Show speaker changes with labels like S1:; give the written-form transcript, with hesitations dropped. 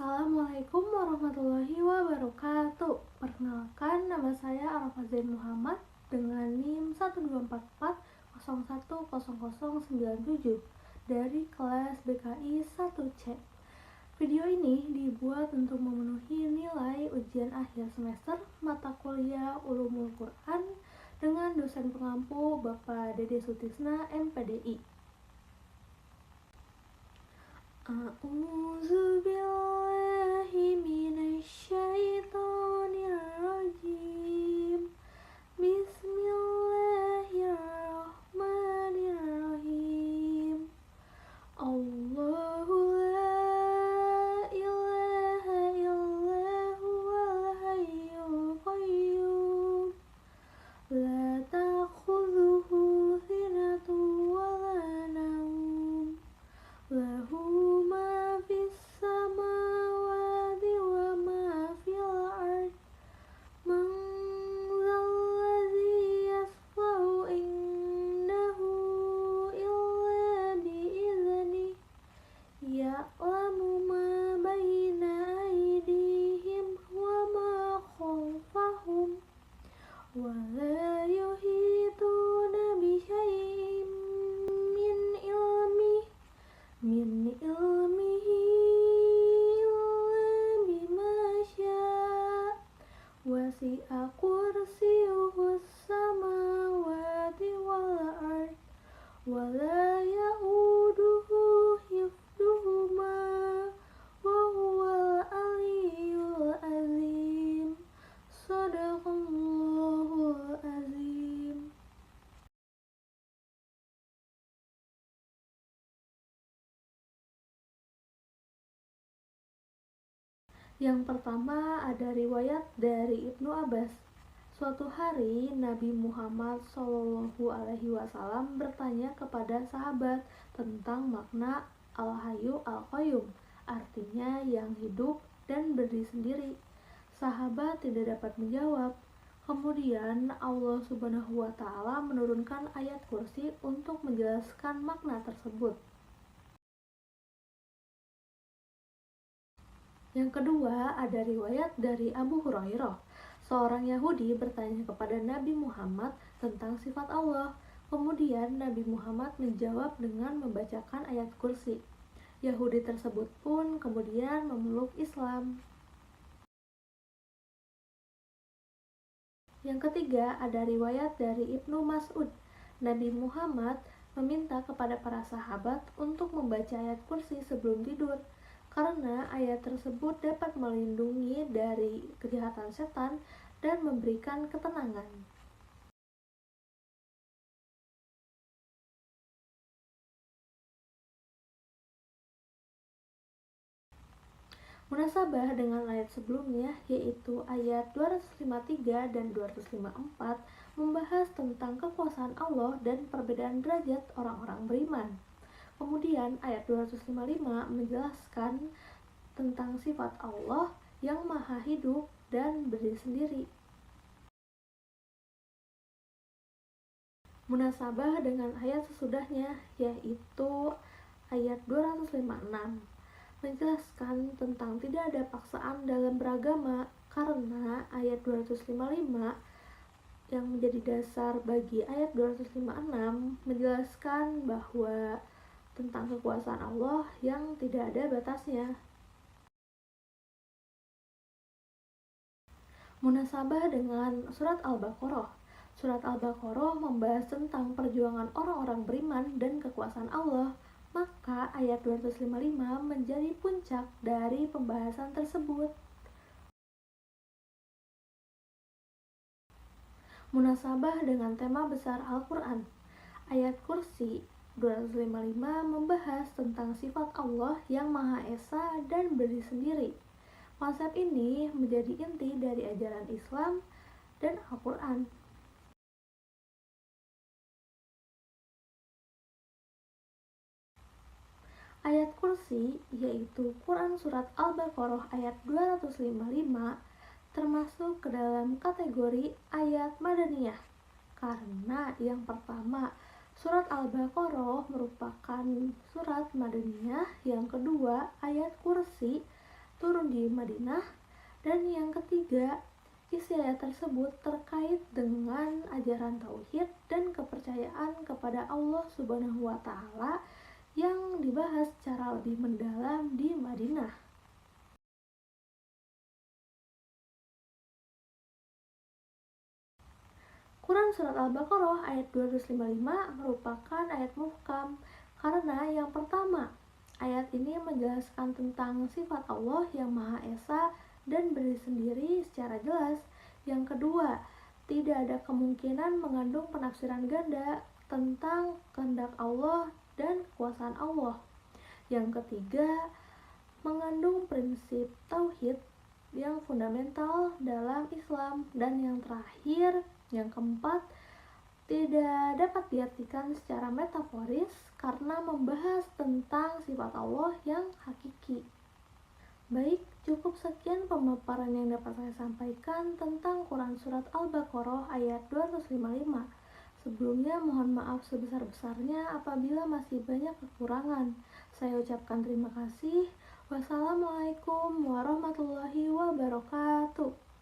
S1: Assalamualaikum warahmatullahi wabarakatuh. Perkenalkan, nama saya Arafah Zain Muhammad dengan NIM 12440100097 dari kelas BKI 1C. Video ini dibuat untuk memenuhi nilai ujian akhir semester mata kuliah Ulumul Quran dengan dosen pengampu Bapak Dede Sutisna MPDI. A'udzu billahi minasy syaithanir rajim. Bismillahirrahmanirrahim. Allahu la ilaha illa huwal hayyul qayyum. La ta'khudhuhu sinatun wa la nawm. Lahu ma fis samawati wa ma fil ard. Man dzalladzi yashfa'u indahu illa bi'idznih. Ya'lamu ma baina aydihim wa ma khalfahum. Wa la yuhituna bi syai'in min ilmihi illa bima syaa. Wasi'a kursiyyuhus samawati wal ard wa la ya'uduhu hifdhuhuma wa huwal aliyyul azim. Shadaqallahul azim. Yang pertama ada riwayat dari Ibnu Abbas. Suatu hari Nabi Muhammad SAW bertanya kepada sahabat tentang makna Al-Hayyu Al-Qayyum, artinya yang hidup dan berdiri sendiri. Sahabat tidak dapat menjawab. Kemudian Allah Subhanahu wa Ta'ala menurunkan ayat kursi untuk menjelaskan makna tersebut. Yang kedua ada riwayat dari Abu Hurairah. Seorang Yahudi bertanya kepada Nabi Muhammad tentang sifat Allah. Kemudian Nabi Muhammad menjawab dengan membacakan ayat kursi. Yahudi tersebut pun kemudian memeluk Islam. Yang ketiga ada riwayat dari Ibnu Mas'ud. Nabi Muhammad meminta kepada para sahabat untuk membaca ayat kursi sebelum tidur, karena ayat tersebut dapat melindungi dari kejahatan setan dan memberikan ketenangan. Munasabah dengan ayat sebelumnya, yaitu ayat 253 dan 254, membahas tentang kekuasaan Allah dan perbedaan derajat orang-orang beriman. Kemudian ayat 255 menjelaskan tentang sifat Allah yang maha hidup dan berdiri sendiri. Munasabah dengan ayat sesudahnya, yaitu ayat 256, menjelaskan tentang tidak ada paksaan dalam beragama, karena ayat 255 yang menjadi dasar bagi ayat 256 menjelaskan bahwa tentang kekuasaan Allah yang tidak ada batasnya. Munasabah dengan surat Al-Baqarah. Surat Al-Baqarah membahas tentang perjuangan orang-orang beriman dan kekuasaan Allah. Maka ayat 255 menjadi puncak dari pembahasan tersebut. Munasabah dengan tema besar Al-Quran. Ayat kursi 255 membahas tentang sifat Allah yang Maha Esa dan berdiri sendiri. Konsep ini menjadi inti dari ajaran Islam dan Al-Quran. Ayat kursi, yaitu Quran Surat Al-Baqarah ayat 255, termasuk ke dalam kategori ayat Madaniyah, karena yang pertama, surat Al-Baqarah merupakan surat Madaniyah, yang kedua, ayat kursi turun di Madinah. Dan yang ketiga, isi ayat tersebut terkait dengan ajaran tauhid dan kepercayaan kepada Allah Subhanahu wa taala yang dibahas secara lebih mendalam di Madinah. Quran Surat Al-Baqarah ayat 255 merupakan ayat muhkam karena yang pertama, ayat ini menjelaskan tentang sifat Allah yang Maha Esa dan berdiri sendiri secara jelas. Yang kedua, tidak ada kemungkinan mengandung penafsiran ganda tentang kehendak Allah dan kekuasaan Allah. Yang ketiga, mengandung prinsip tauhid yang fundamental dalam Islam. Dan yang terakhir, yang keempat, tidak dapat diartikan secara metaforis karena membahas tentang sifat Allah yang hakiki. Baik, cukup sekian pemaparan yang dapat saya sampaikan tentang Quran Surat Al-Baqarah ayat 255. Sebelumnya mohon maaf sebesar-besarnya apabila masih banyak kekurangan. Saya ucapkan terima kasih. Wassalamualaikum warahmatullahi wabarakatuh.